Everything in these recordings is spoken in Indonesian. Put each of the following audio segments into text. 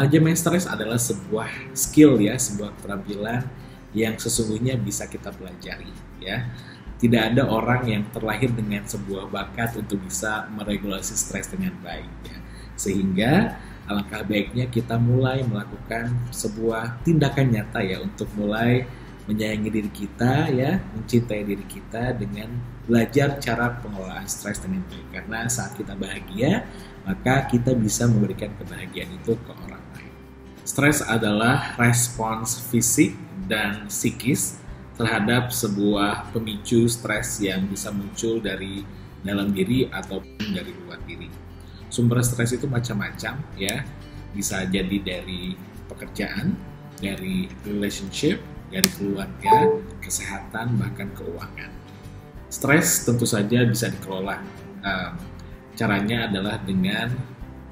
Manajemen stres adalah sebuah skill ya, sebuah keterampilan yang sesungguhnya bisa kita pelajari ya. Tidak ada orang yang terlahir dengan sebuah bakat untuk bisa meregulasi stres dengan baik ya. Sehingga alangkah baiknya kita mulai melakukan sebuah tindakan nyata ya untuk mulai menyayangi diri kita ya, mencintai diri kita dengan belajar cara pengelolaan stres dengan baik. Karena saat kita bahagia, maka kita bisa memberikan kebahagiaan itu ke orang lain. Stres adalah respons fisik dan psikis terhadap sebuah pemicu stres yang bisa muncul dari dalam diri ataupun dari luar diri. Sumber stres itu macam-macam ya, bisa jadi dari pekerjaan, dari relationship, dari keluarga, kesehatan, bahkan keuangan. Stres tentu saja bisa dikelola. Caranya adalah dengan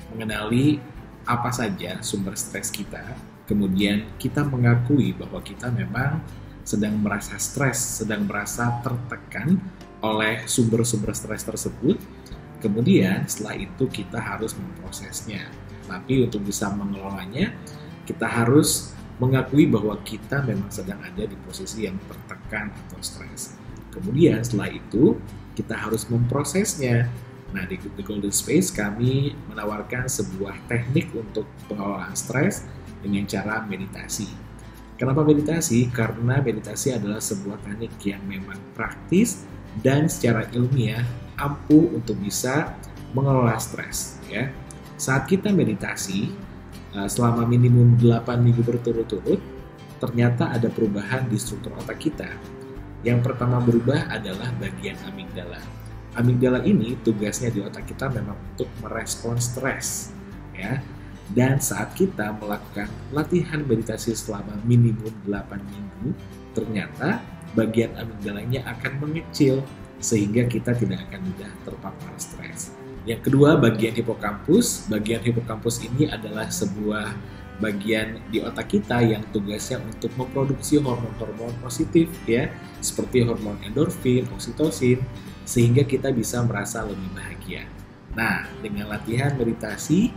mengenali apa saja sumber stres kita, kemudian kita mengakui bahwa kita memang sedang merasa stres, sedang merasa tertekan oleh sumber-sumber stres tersebut. Kemudian setelah itu kita harus memprosesnya. Tapi untuk bisa mengelolanya, kita harus mengakui bahwa kita memang sedang ada di posisi yang tertekan atau stres. Kemudian setelah itu kita harus memprosesnya. Nah, di The Golden Space kami menawarkan sebuah teknik untuk pengelolaan stres dengan cara meditasi. Kenapa meditasi? Karena meditasi adalah sebuah teknik yang memang praktis dan secara ilmiah ampuh untuk bisa mengelola stres. Ya. Saat kita meditasi selama minimum 8 minggu berturut-turut, ternyata ada perubahan di struktur otak kita. Yang pertama berubah adalah bagian amigdala. Amigdala ini tugasnya di otak kita memang untuk merespon stres, ya. Dan saat kita melakukan latihan meditasi selama minimum 8 minggu, ternyata bagian amigdalanya akan mengecil sehingga kita tidak akan mudah terpapar stres. Yang kedua, bagian hipokampus. Bagian hipokampus ini adalah sebuah bagian di otak kita yang tugasnya untuk memproduksi hormon-hormon positif ya, seperti hormon endorfin, oksitosin, sehingga kita bisa merasa lebih bahagia. Nah, dengan latihan meditasi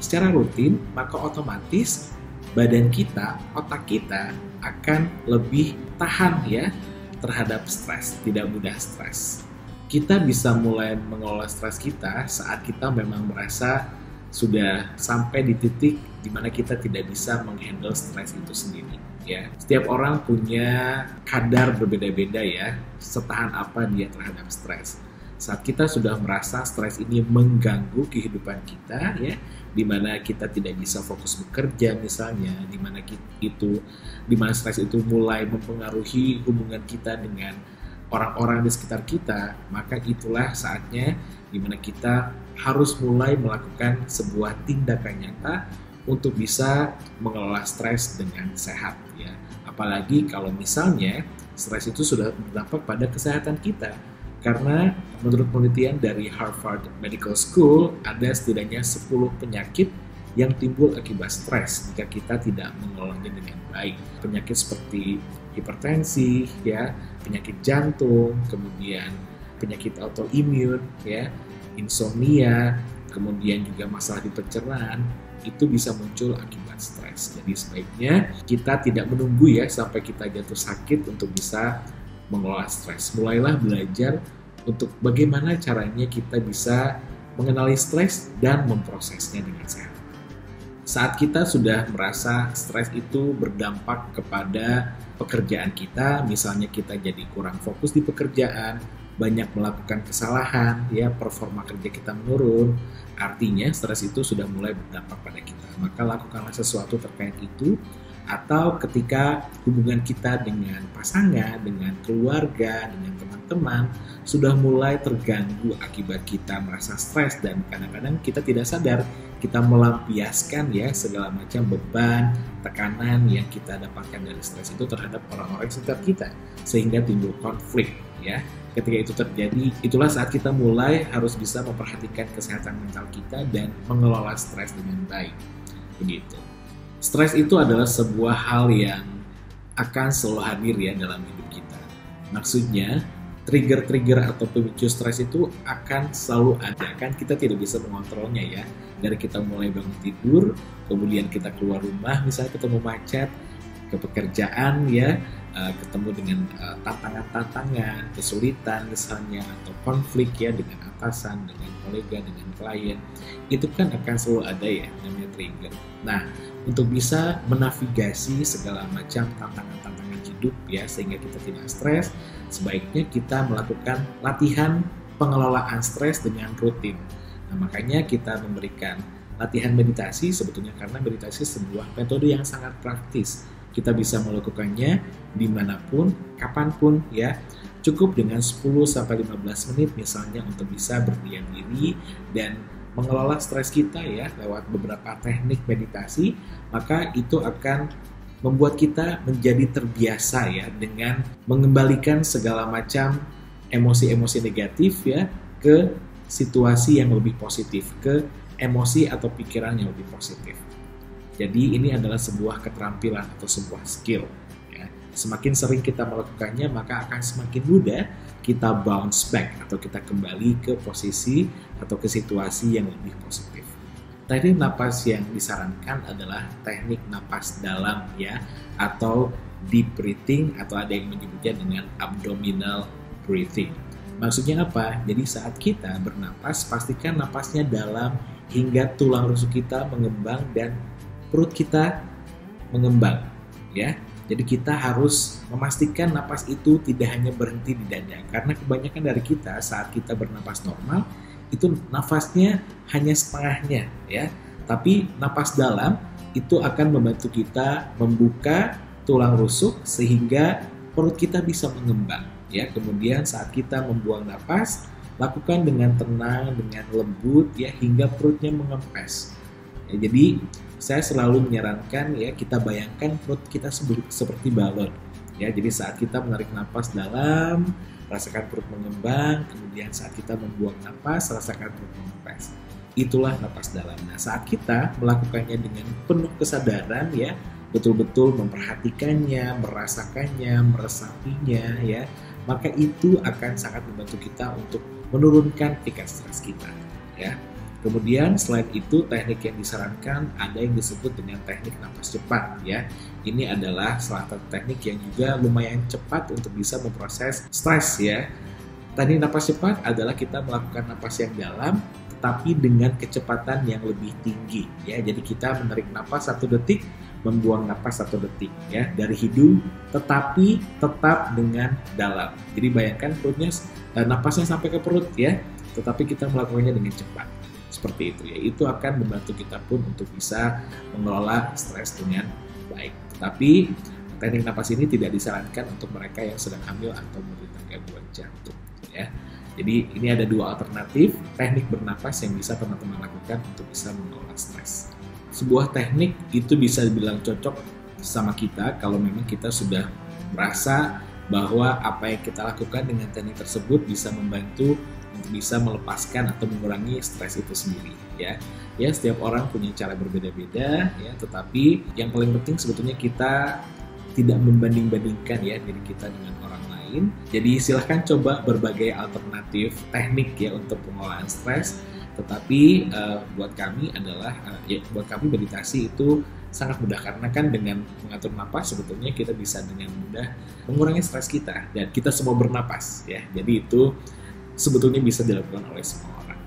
secara rutin, maka otomatis badan kita, otak kita akan lebih tahan ya terhadap stres, tidak mudah stres. Kita bisa mulai mengelola stres kita saat kita memang merasa sudah sampai di titik di mana kita tidak bisa menghandle stres itu sendiri. Ya, setiap orang punya kadar berbeda-beda ya, setahan apa dia terhadap stres. Saat kita sudah merasa stres ini mengganggu kehidupan kita ya, di mana kita tidak bisa fokus bekerja misalnya, di mana stres itu mulai mempengaruhi hubungan kita dengan orang-orang di sekitar kita, maka itulah saatnya di mana kita harus mulai melakukan sebuah tindakan nyata untuk bisa mengelola stres dengan sehat ya. Apalagi kalau misalnya stres itu sudah berdampak pada kesehatan kita. Karena menurut penelitian dari Harvard Medical School ada setidaknya 10 penyakit yang timbul akibat stres jika kita tidak mengelolanya dengan baik. Penyakit seperti hipertensi ya, penyakit jantung, kemudian penyakit autoimun ya, insomnia, kemudian juga masalah di pencernaan, itu bisa muncul akibat stres. Jadi sebaiknya kita tidak menunggu ya sampai kita jatuh sakit untuk bisa mengelola stres. Mulailah belajar untuk bagaimana caranya kita bisa mengenali stres dan memprosesnya dengan sehat. Saat kita sudah merasa stres itu berdampak kepada pekerjaan kita, misalnya kita jadi kurang fokus di pekerjaan, banyak melakukan kesalahan, ya performa kerja kita menurun, artinya stres itu sudah mulai berdampak pada kita. Maka lakukanlah sesuatu terkait itu, atau ketika hubungan kita dengan pasangan, dengan keluarga, dengan teman-teman sudah mulai terganggu akibat kita merasa stres dan kadang-kadang kita tidak sadar kita melampiaskan ya segala macam beban, tekanan yang kita dapatkan dari stres itu terhadap orang-orang sekitar kita sehingga timbul konflik ya. Ketika itu terjadi, itulah saat kita mulai harus bisa memperhatikan kesehatan mental kita dan mengelola stres dengan baik. Begitu. Stres itu adalah sebuah hal yang akan selalu hadir ya dalam hidup kita. Maksudnya, trigger-trigger atau pemicu stres itu akan selalu ada, kan kita tidak bisa mengontrolnya ya. Dari kita mulai bangun tidur, kemudian kita keluar rumah, misalnya ketemu macet, ke pekerjaan ya, ketemu dengan tantangan-tantangan, kesulitan misalnya, atau konflik ya dengan atasan, dengan kolega, dengan klien, itu kan akan selalu ada ya namanya trigger. Nah, untuk bisa menavigasi segala macam tantangan-tantangan hidup ya, sehingga kita tidak stres, sebaiknya kita melakukan latihan pengelolaan stres dengan rutin. Nah, makanya kita memberikan latihan meditasi sebetulnya, karena meditasi sebuah metode yang sangat praktis. Kita bisa melakukannya dimanapun, kapanpun ya. Cukup dengan 10-15 menit misalnya untuk bisa berdiam diri dan mengelola stres kita ya lewat beberapa teknik meditasi, maka itu akan membuat kita menjadi terbiasa ya dengan mengembalikan segala macam emosi-emosi negatif ya ke situasi yang lebih positif, ke emosi atau pikiran yang lebih positif. Jadi ini adalah sebuah keterampilan atau sebuah skill ya. Semakin sering kita melakukannya, maka akan semakin mudah kita bounce back atau kita kembali ke posisi atau ke situasi yang lebih positif. Teknik napas yang disarankan adalah teknik napas dalam ya, atau deep breathing, atau ada yang menyebutnya dengan abdominal breathing. Maksudnya apa? Jadi saat kita bernapas, pastikan napasnya dalam hingga tulang rusuk kita mengembang dan perut kita mengembang ya. Jadi kita harus memastikan napas itu tidak hanya berhenti di dada, karena kebanyakan dari kita saat kita bernapas normal itu nafasnya hanya setengahnya ya. Tapi napas dalam itu akan membantu kita membuka tulang rusuk sehingga perut kita bisa mengembang ya. Kemudian saat kita membuang napas, lakukan dengan tenang, dengan lembut ya, hingga perutnya mengempes. Ya, jadi saya selalu menyarankan ya, kita bayangkan perut kita seperti balon ya. Jadi saat kita menarik napas dalam, rasakan perut mengembang, kemudian saat kita membuang napas, rasakan perut mengempes. Itulah napas dalam. Nah, saat kita melakukannya dengan penuh kesadaran ya, betul-betul memperhatikannya, merasakannya, meresapinya ya, maka itu akan sangat membantu kita untuk menurunkan tingkat stres kita ya. Kemudian selain itu, teknik yang disarankan ada yang disebut dengan teknik napas cepat ya. Ini adalah salah satu teknik yang juga lumayan cepat untuk bisa memproses stres ya. Teknik napas cepat adalah kita melakukan napas yang dalam tetapi dengan kecepatan yang lebih tinggi ya. Jadi kita menarik napas 1 detik, membuang napas 1 detik ya dari hidung, tetapi tetap dengan dalam. Jadi bayangkan perutnya, napasnya sampai ke perut ya, tetapi kita melakukannya dengan cepat. Seperti itu ya, itu akan membantu kita pun untuk bisa mengelola stres dengan baik. Tetapi teknik napas ini tidak disarankan untuk mereka yang sedang hamil atau menderita gangguan jantung ya. Jadi ini ada 2 alternatif teknik bernapas yang bisa teman-teman lakukan untuk bisa mengelola stres. Sebuah teknik itu bisa dibilang cocok sama kita kalau memang kita sudah merasa bahwa apa yang kita lakukan dengan teknik tersebut bisa membantu untuk bisa melepaskan atau mengurangi stres itu sendiri ya. Ya, setiap orang punya cara berbeda-beda ya, tetapi yang paling penting sebetulnya kita tidak membanding-bandingkan ya diri kita dengan orang lain. Jadi silahkan coba berbagai alternatif teknik ya untuk pengelolaan stres. Tetapi buat kami adalah buat kami meditasi itu sangat mudah, karena kan dengan mengatur napas sebetulnya kita bisa dengan mudah mengurangi stres kita, dan kita semua bernapas ya. Jadi itu sebetulnya bisa dilakukan oleh semua orang.